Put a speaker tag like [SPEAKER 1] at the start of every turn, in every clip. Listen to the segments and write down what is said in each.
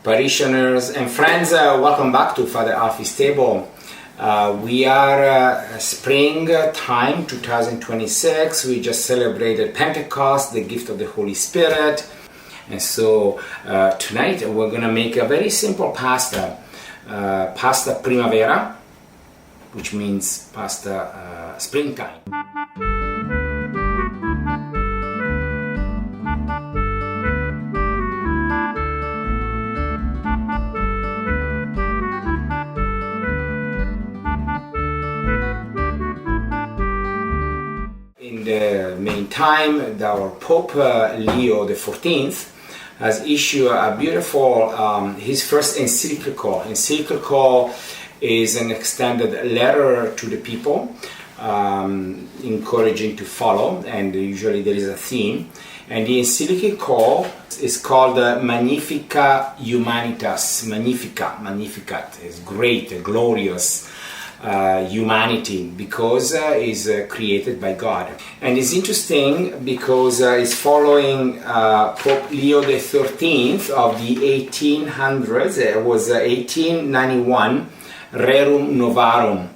[SPEAKER 1] parishioners and friends, welcome back to Father Alfie's table. We are spring time 2026. We just celebrated Pentecost, the gift of the Holy Spirit, and so tonight we're gonna make a very simple pasta, pasta Primavera, which means pasta springtime. In the meantime, our Pope Leo XIV has issued a beautiful, his first encyclical. Encyclical is an extended letter to the people, encouraging to follow, and usually there is a theme. And the encyclical is called Magnificat Humanitas. Magnificat is great, glorious. Humanity, because is created by God. And it's interesting because it's following Pope Leo XIII of the 1800s. It was 1891, Rerum Novarum,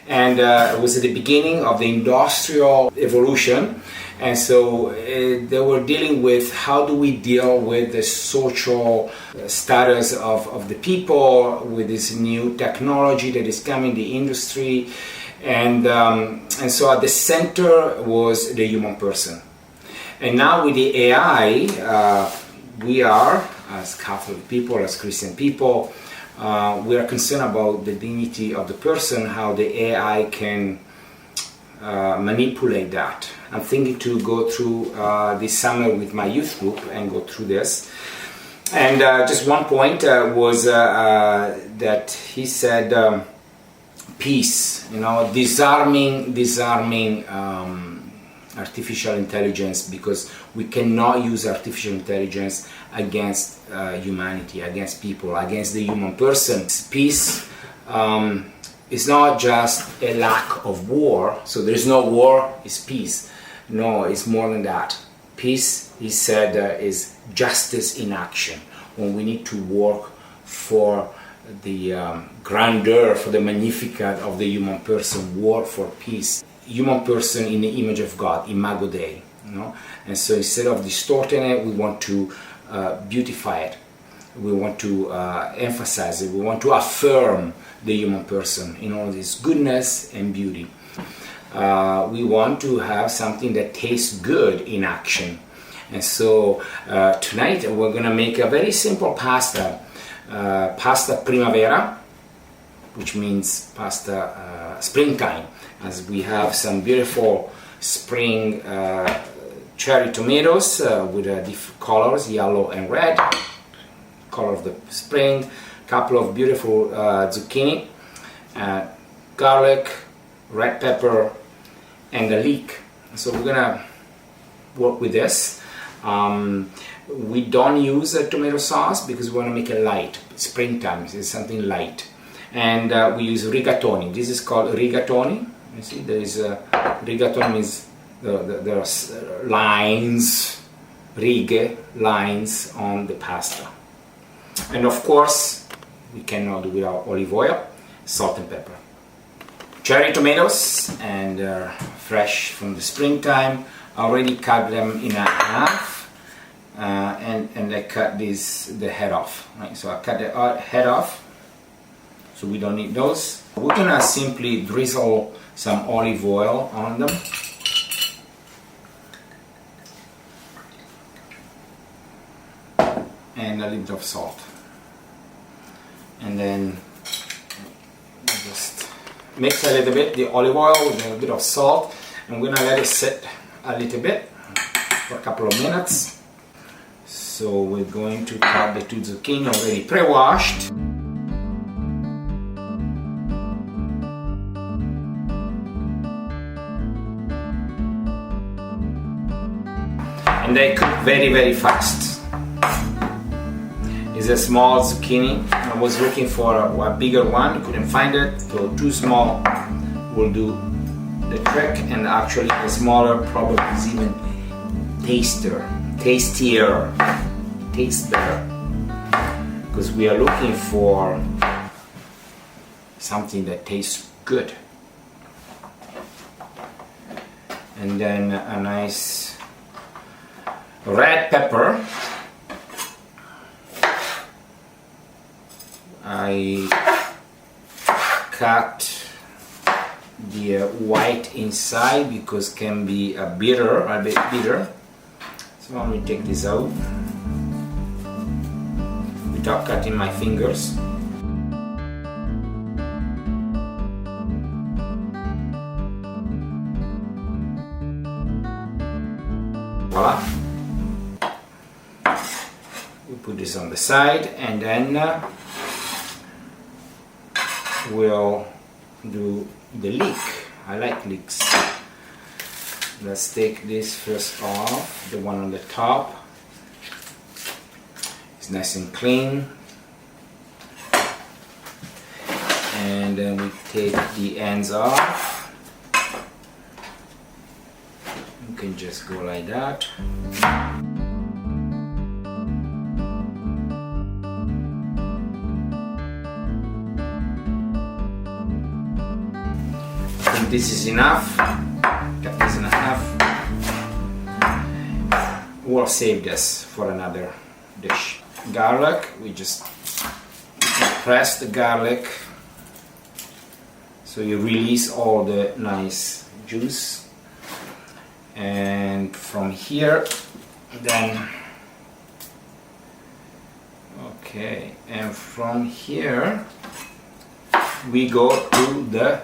[SPEAKER 1] and it was at the beginning of the industrial evolution. And so they were dealing with how do we deal with the social status of the people with this new technology that is coming, the industry, and so at the center was the human person. And now with the AI, we are, as Catholic people, as Christian people, we are concerned about the dignity of the person, how the AI can manipulate that. I'm thinking to go through this summer with my youth group and go through this. And just one point was that he said peace, disarming artificial intelligence, because we cannot use artificial intelligence against humanity, against people, against the human person. Peace is not just a lack of war, so there is no war, it's peace. No, it's more than that. Peace, he said, is justice in action. When we need to work for the grandeur, for the magnificat of the human person, work for peace. Human person in the image of God, Imago Dei. And so instead of distorting it, we want to beautify it. We want to emphasize it. We want to affirm the human person in all its goodness and beauty. We want to have something that tastes good in action. And so tonight we're going to make a very simple pasta, pasta Primavera, which means pasta springtime, as we have some beautiful spring cherry tomatoes with different colors, yellow and red, color of the spring, a couple of beautiful zucchini, garlic, red pepper, and a leek. So we're gonna work with this. We don't use a tomato sauce because we want to make it light. Springtime is something light, and we use rigatoni. This is called rigatoni. You see, there is rigatoni means there are lines, righe, lines on the pasta. And of course, we cannot do without olive oil, salt and pepper. Cherry tomatoes, and fresh from the springtime. I already cut them in half, and I cut the head off. Right? So I cut the head off, so we don't need those. We're gonna simply drizzle some olive oil on them. And a little bit of salt. And then just mix a little bit the olive oil with a bit of salt, and we're gonna let it sit a little bit for a couple of minutes. So we're going to cut the 2 zucchini already pre-washed. And they cook very, very fast. It's a small zucchini. I was looking for a bigger one, couldn't find it, so too small will do the trick, and actually the smaller probably is even tastier, tastes better. because we are looking for something that tastes good. And then a nice red pepper. I cut the white inside because can be a bit bitter. So let me take this out without cutting my fingers. Voila. We put this on the side, and then we'll do the leek. I like leeks. Let's take this first off, the one on the top. It's nice and clean. And then we take the ends off. You can just go like that. This is enough. Cut this in half. We'll save this for another dish. Garlic, we just press the garlic so you release all the nice juice. And from here, then, okay, and from here we go to the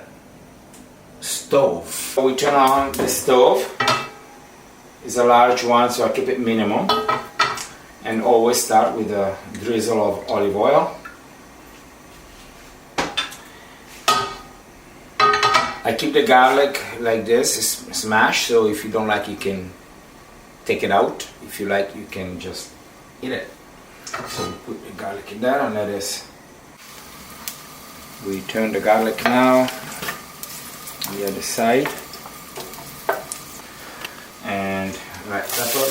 [SPEAKER 1] stove. We turn on the stove. It's a large one, so I keep it minimum, and always start with a drizzle of olive oil. I keep the garlic like this, it's smashed, so if you don't like, you can take it out. If you like, you can just eat it. So we put the garlic in there, and let us. We turn the garlic now on the other side, and red pepper,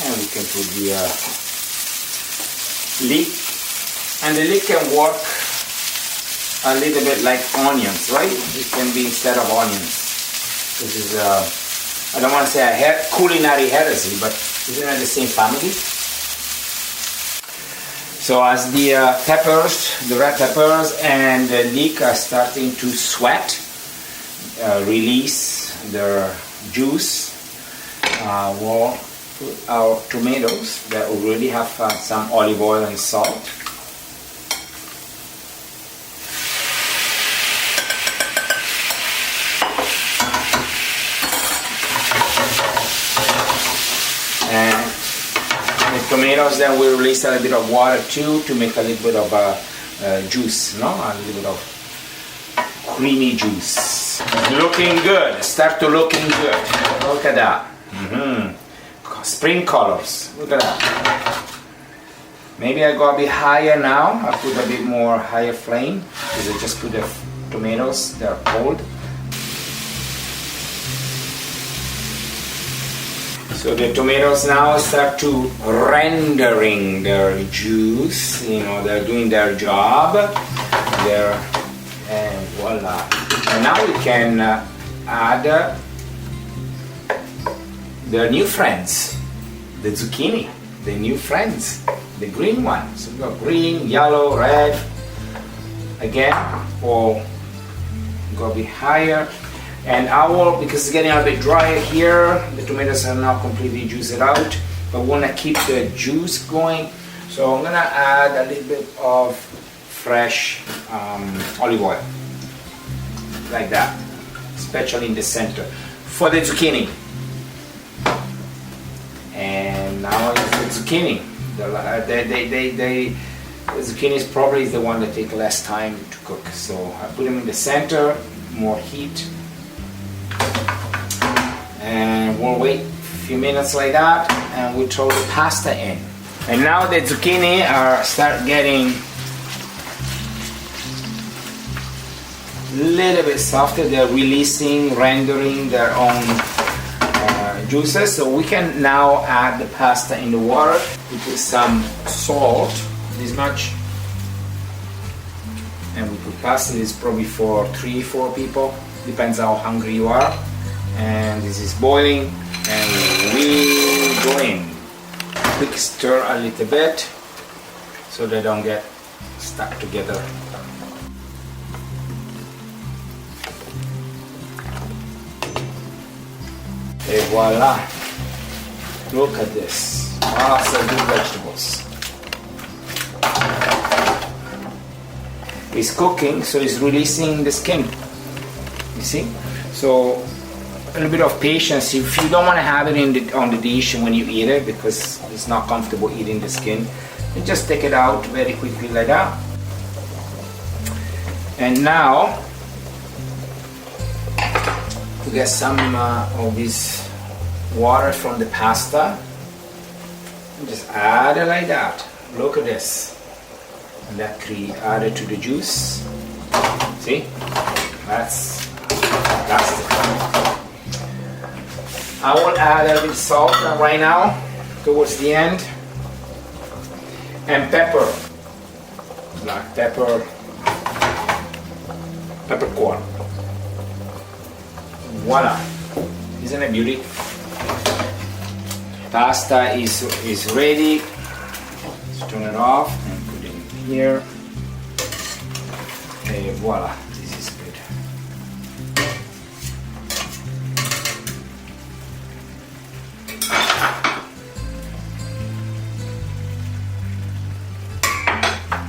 [SPEAKER 1] and we can put the leek, and the leek can work a little bit like onions, right? It can be instead of onions. This is I don't want to say a culinary heresy, but isn't it the same family? So as the peppers, the red peppers and the leek are starting to sweat, release their juice, we'll put our tomatoes that already have some olive oil and salt. And the tomatoes, then we release a little bit of water too to make a little bit of juice, no? A little bit of creamy juice. Looking good. Start to looking good. Look at that. Spring colors. Look at that. Maybe I go a bit higher now. I put a bit more higher flame because I just put the tomatoes. They're cold. So the tomatoes now start to rendering their juice, you know, they're doing their job, and voila. And now we can add their new friends, the zucchini, the new friends, the green one. So we got green, yellow, red, again, or go a bit higher. And I will, because it's getting a bit drier here, the tomatoes are not completely juiced out, but we want to keep the juice going. So I'm going to add a little bit of fresh olive oil, like that, especially in the center, for the zucchini. And now it's the zucchini. The zucchini is probably the one that takes less time to cook. So I put them in the center, more heat. And we'll wait a few minutes like that, and we'll throw the pasta in. And now the zucchini start getting little bit softer. They're releasing, rendering their own juices. So we can now add the pasta in the water. We put some salt, this much, and we put pasta. This is probably for 3-4 people, depends how hungry you are. And this is boiling, and we go in. Quick stir a little bit so they don't get stuck together. Et voila! Look at this. Lots of good vegetables. It's cooking, so it's releasing the skin. You see? So a little bit of patience. If you don't want to have it on the dish when you eat it, because it's not comfortable eating the skin, you just take it out very quickly like that. And now to get some of this water from the pasta, and just add it like that. Look at this. And that cream added to the juice. See? That's fantastic. I will add a little bit of salt right now towards the end, and pepper, black pepper, peppercorn. Voila! Isn't it beauty? Pasta is ready. Let's turn it off and put it in here. And voila! This is good.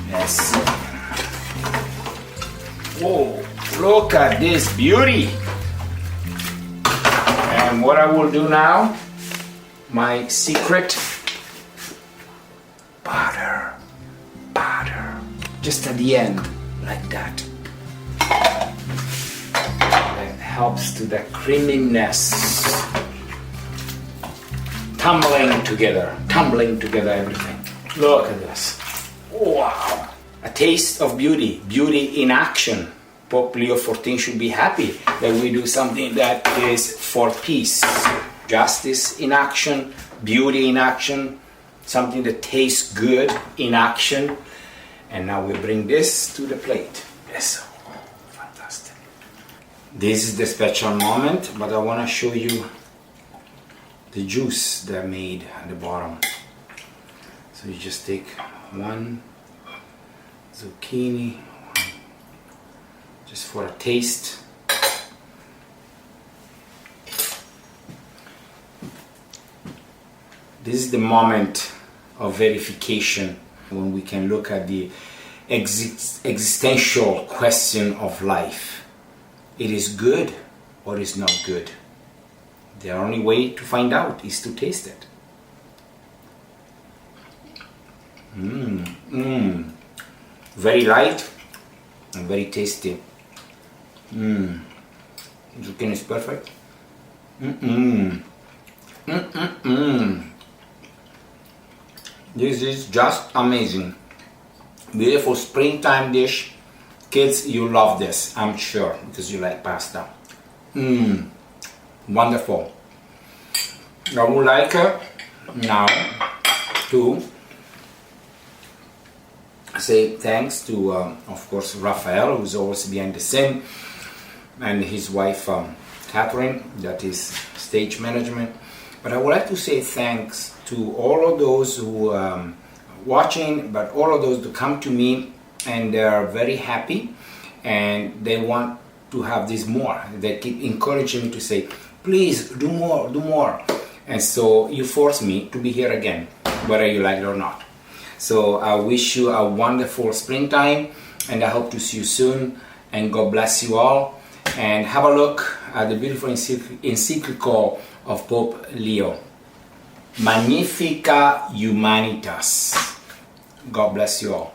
[SPEAKER 1] Yes. Whoa! Look at this beauty! And what I will do now, my secret, butter, just at the end, like that. That helps to the creaminess. Tumbling together everything. Look at this. Wow! A taste of beauty, beauty in action. Pope Leo XIV should be happy that we do something that is for peace. Justice in action, beauty in action, something that tastes good in action. And now we bring this to the plate. Yes, fantastic. This is the special moment, but I want to show you the juice that I made at the bottom. So you just take one zucchini, just for a taste. This is the moment of verification when we can look at the existential question of life. It is good or is not good. The only way to find out is to taste it. Very light and very tasty. Zucchini is perfect. This is just amazing. Beautiful springtime dish. Kids, you love this, I'm sure, because you like pasta. Wonderful. I would like now to say thanks to, of course, Raphael, who's always behind the scene, and his wife, Catherine, that is stage management. But I would like to say thanks to all of those who are watching, but all of those who come to me and they are very happy and they want to have this more. They keep encouraging me to say, please do more, do more. And so you force me to be here again, whether you like it or not. So I wish you a wonderful springtime, and I hope to see you soon, and God bless you all. And have a look at the beautiful encyclical of Pope Leo, Magnifica Humanitas. God bless you all.